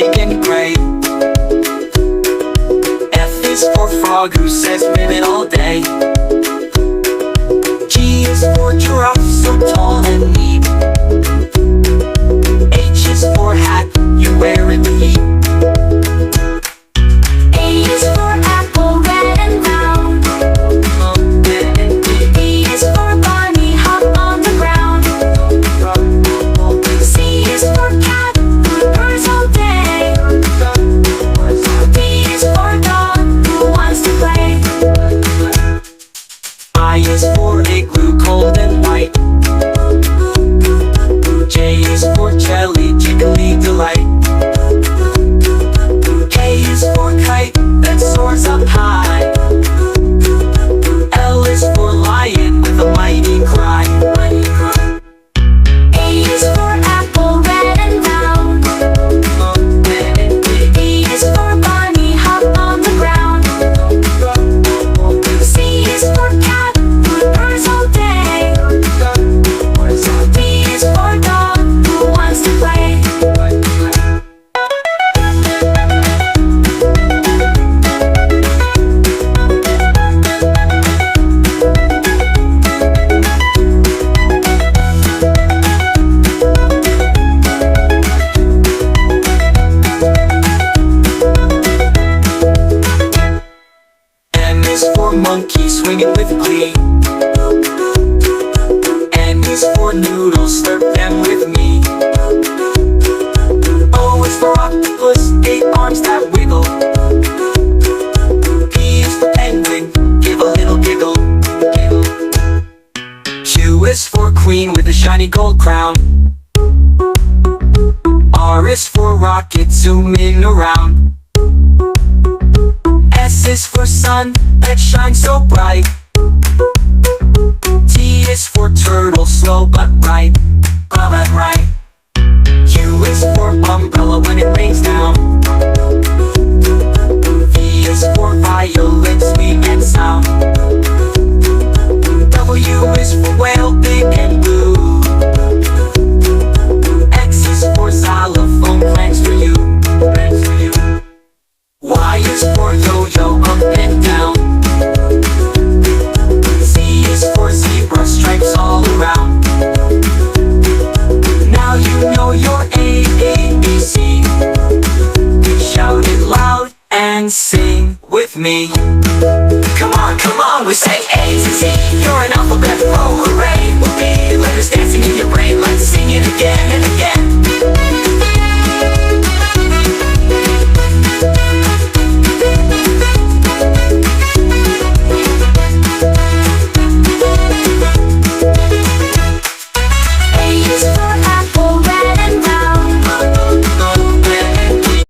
big and gray. F is for frog who says ribbit all day. G is for giraffe, so tall and neat. H is for hat, you wear in the heat. A is for apple, red and round. B is for bunny, hop on the ground. C is for cat, who purrs all day. D is for dog, who wants to play. I is for igloo, cold and white. J is for jelly, jiggly delight. K is for kite that soars up high. L is for lion with a mighty cry. A is for apple, red and round. B is for bunny, hop on the ground. C is for cat, who purrs all day. D is for dog, who wants to play. M is for monkey swinging with glee. N is for noodles, slurp them with me. O is for octopus, 8 arms that wiggle. P is for penguin, give a little giggle. Q is for queen with a shiny gold crown. R is for rocket, zooming around. S is for sun that shines so bright. T is for turtle, slow but right. Q is for umbrella when it rains down. V is for violin, sweet and sound. W is for whale, big and blue. X is for xylophone, thanks for you. Y is for yo-yo, up and down. Z is for zebra, stripes all around. Now you know your A-B-C. Shout it loud and sing with me. Come on, we say A to Z. You're an alphabet pro, hooray!